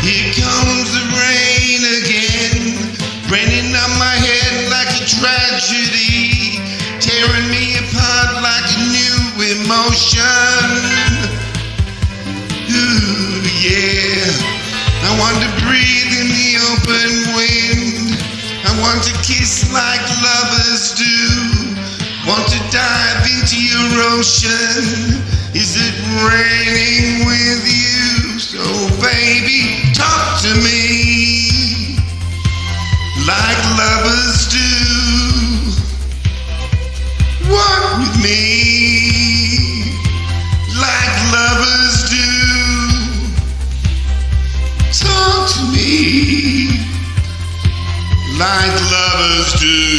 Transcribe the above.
Here comes the rain again, raining on my head like a tragedy, tearing me apart like a new emotion. Ooh, yeah. I want to breathe in the open wind. I want to kiss like lovers do. Want to dive into your ocean. Is it raining with you? So baby, talk to me like lovers do. Walk with me like lovers do. Talk to me like lovers do.